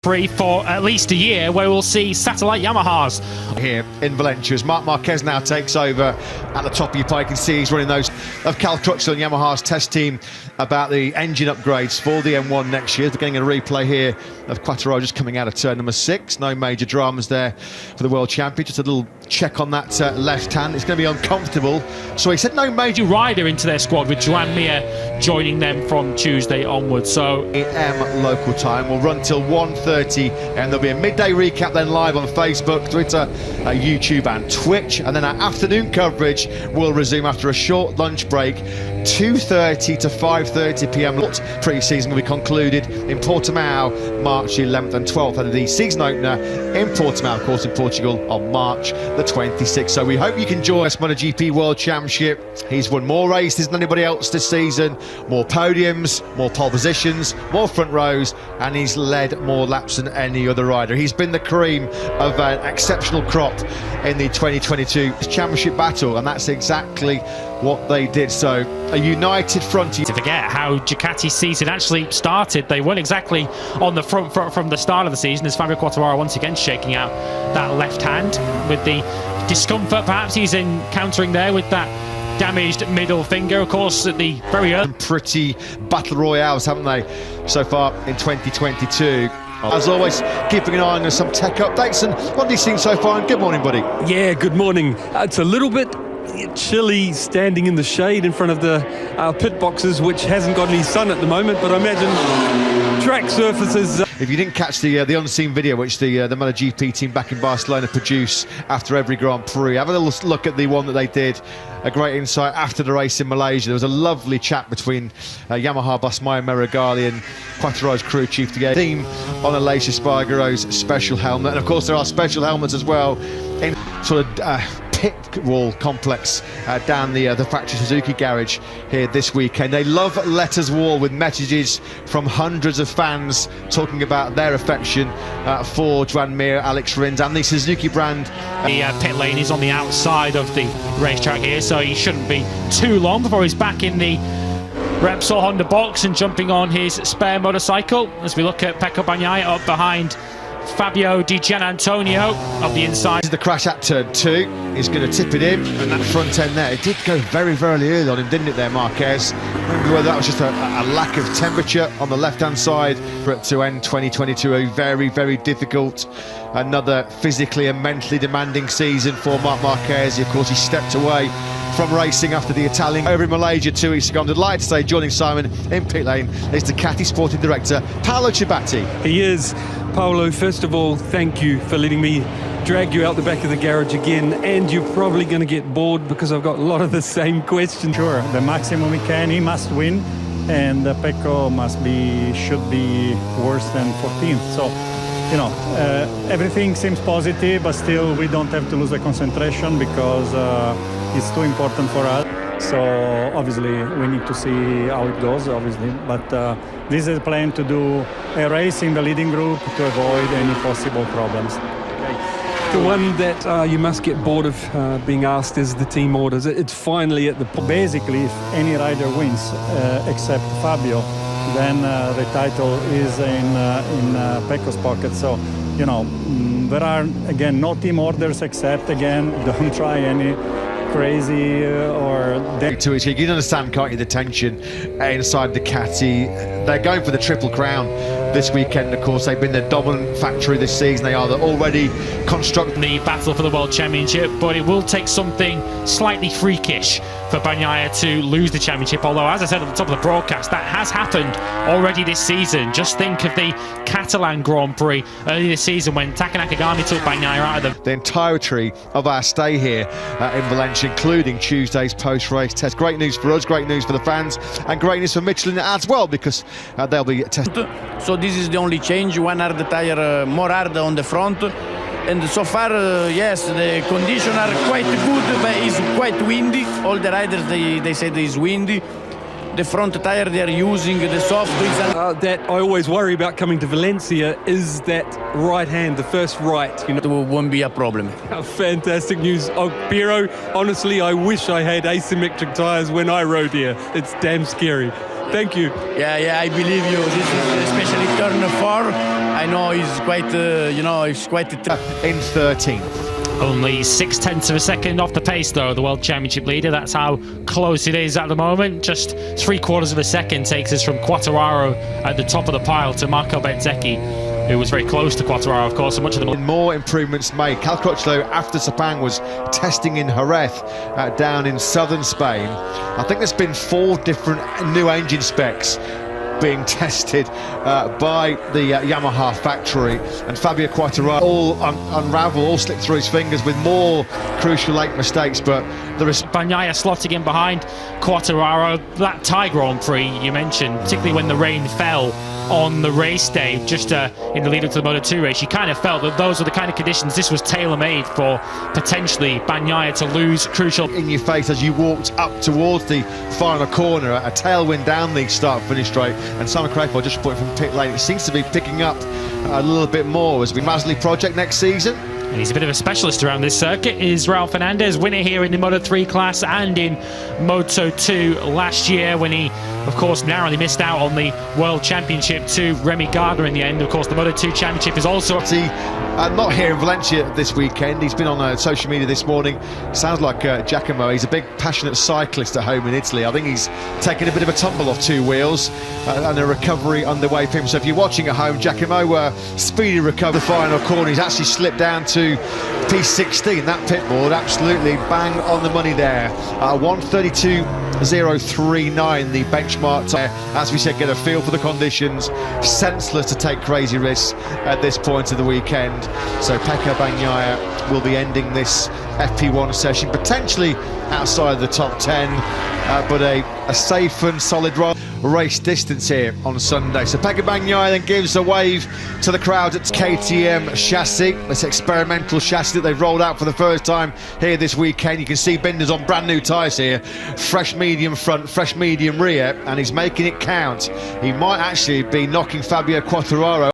Free for at least a year, where we'll see satellite Yamahas here in Valencia as Marc Marquez now takes over at the top of your pie. You can see he's running those of Cal Crutchlow and Yamaha's test team about the engine upgrades for the M1 next year. They're getting a replay here of Quattro just coming out of turn number 6. No major dramas there for the World Champion. Just a little check on that left hand. It's going to be uncomfortable. So he said no major rider into their squad, with Joan Mir joining them from Tuesday onwards. So AM local time will run till 1:30, and there'll be a midday recap then live on Facebook, Twitter, YouTube and Twitch, and then our afternoon coverage will resume after a short lunch break. 2:30 to 5:30 p.m. Pre-season will be concluded in Portimao March 11th and 12th, and the season opener in Portimao, of course, in Portugal on March the 26th. So we hope you can join us. Motogp World Championship. He's won more races than anybody else this season, more podiums, more pole positions, more front rows, and he's led more laps than any other rider. He's been the cream of an exceptional crop in the 2022 championship battle, and that's exactly what they did. So a united front. To forget how Ducati's season actually started. They weren't exactly on the front foot from the start of the season, as Fabio Quartararo once again shaking out that left hand with the discomfort perhaps he's encountering there with that damaged middle finger. Of course, at the very early. Pretty battle royales, haven't they, so far in 2022? As always, keeping an eye on some tech updates. And what have you seen so far? And good morning, buddy. Yeah, good morning. It's a little bit chilly standing in the shade in front of the pit boxes, which hasn't got any sun at the moment, but I imagine track surfaces. If you didn't catch the unseen video which the Motogp team back in Barcelona produce after every Grand Prix, have a little look at the one that they did. A great insight after the race in Malaysia. There was a lovely chat between Yamaha boss Maya Meregali and Quattro's crew chief to get a theme on Aleix Espargaro's special helmet. And of course there are special helmets as well in sort of pit wall complex down the factory Suzuki garage here this weekend. They love letters wall with messages from hundreds of fans talking about their affection for Joan Mir, Alex Rins and the Suzuki brand. The pit lane is on the outside of the racetrack here, so he shouldn't be too long before he's back in the Repsol Honda box and jumping on his spare motorcycle. As we look at Pecco Bagnaia up behind Fabio Di Gianantonio of the inside. The crash at turn 2 is going to tip it in, and that front end there, it did go very, very early on him, didn't it there, Marquez? Maybe whether that was just a lack of temperature on the left-hand side to end 2022, a very, very difficult, another physically and mentally demanding season for Marc Marquez. Of course, he stepped away from racing after the Italian over in Malaysia 2 weeks ago. I'm delighted to say joining Simon in pit lane is Ducati Sporting Director Paolo Ciabatti. He is. Paolo, first of all, thank you for letting me drag you out the back of the garage again, and you're probably going to get bored because I've got a lot of the same questions. Sure, the maximum he can, he must win, and Pecco should be worse than 14th. So, you know, everything seems positive, but still we don't have to lose the concentration because it's too important for us. So obviously we need to see how it goes, obviously, but this is a plan to do a race in the leading group to avoid any possible problems. The one that you must get bored of being asked is the team orders. It's finally at the point. Basically, if any rider wins except Fabio, then the title is in Pecco's pocket. So, you know, there are, again, no team orders except, again, don't try any crazy or... You can understand, can't you, the tension inside Ducati. They're going for the Triple Crown this weekend, of course. They've been the dominant factory this season. They are already constructing the battle for the World Championship, but it will take something slightly freakish for Bagnaia to lose the championship. Although, as I said at the top of the broadcast, that has happened already this season. Just think of the Catalan Grand Prix early this season when Taka Nakagami took Bagnaia out of the entirety of our stay here in Valencia, including Tuesday's post-race test. Great news for us, great news for the fans, and great news for Michelin as well, because they'll be tested. So this is the only change, one hard tire more hard on the front. And so far, yes, the conditions are quite good, but it's quite windy. All the riders, they say it's windy. The front tire they are using, the soft. That I always worry about coming to Valencia is that right hand, the first right. You know, it won't be a problem. Fantastic news. Oh, Piero, honestly, I wish I had asymmetric tires when I rode here. It's damn scary. Thank you. Yeah, I believe you. This is especially turn 4. I know he's quite, he's quite... In 13th. Only 0.6 of a second off the pace, though, the World Championship leader. That's how close it is at the moment. Just 3/4 of a second takes us from Quartararo at the top of the pile to Marco Bezzecchi, who was very close to Quartararo, of course, and much of the... More improvements made. Cal Crutchlow, after Sepang, was testing in Jerez down in southern Spain. I think there's been 4 different new engine specs being tested by the Yamaha factory, and Fabio Quartararo all unravel, all slip through his fingers with more crucial late mistakes, but there is... Bagnaia slotting in behind Quartararo. That Thai Grand Prix you mentioned, particularly when the rain fell on the race day, just in the lead up to the Moto2 race, you kind of felt that those were the kind of conditions. This was tailor-made for potentially Bagnaia to lose crucial... In your face as you walked up towards the final corner, a tailwind down the start-finish straight, and Simon Crayford just reporting from pit lane. It seems to be picking up a little bit more as we Masley project next season. And he's a bit of a specialist around this circuit, is Raul Fernandez, winner here in the Moto3 class and in Moto2 last year, when he, of course, narrowly missed out on the World Championship to Remy Gardner in the end. Of course, the Moto2 Championship is also... Not here in Valencia this weekend. He's been on social media this morning. Sounds like Giacomo. He's a big, passionate cyclist at home in Italy. I think he's taken a bit of a tumble off 2 wheels and a recovery underway for him. So if you're watching at home, Giacomo speedy recovered the final corner. He's actually slipped down to P16. That pit board absolutely bang on the money there. 1:32.039 the benchmark time. As we said, get a feel for the conditions. Senseless to take crazy risks at this point of the weekend. So Pecco Bagnaia will be ending this FP1 session potentially outside of the top 10, but a safe and solid race distance here on Sunday. So Pecco Bagnaia then gives a wave to the crowd at KTM chassis, this experimental chassis that they've rolled out for the first time here this weekend. You can see Binder's on brand new tyres here, fresh medium front, fresh medium rear, and he's making it count. He might actually be knocking Fabio Quartararo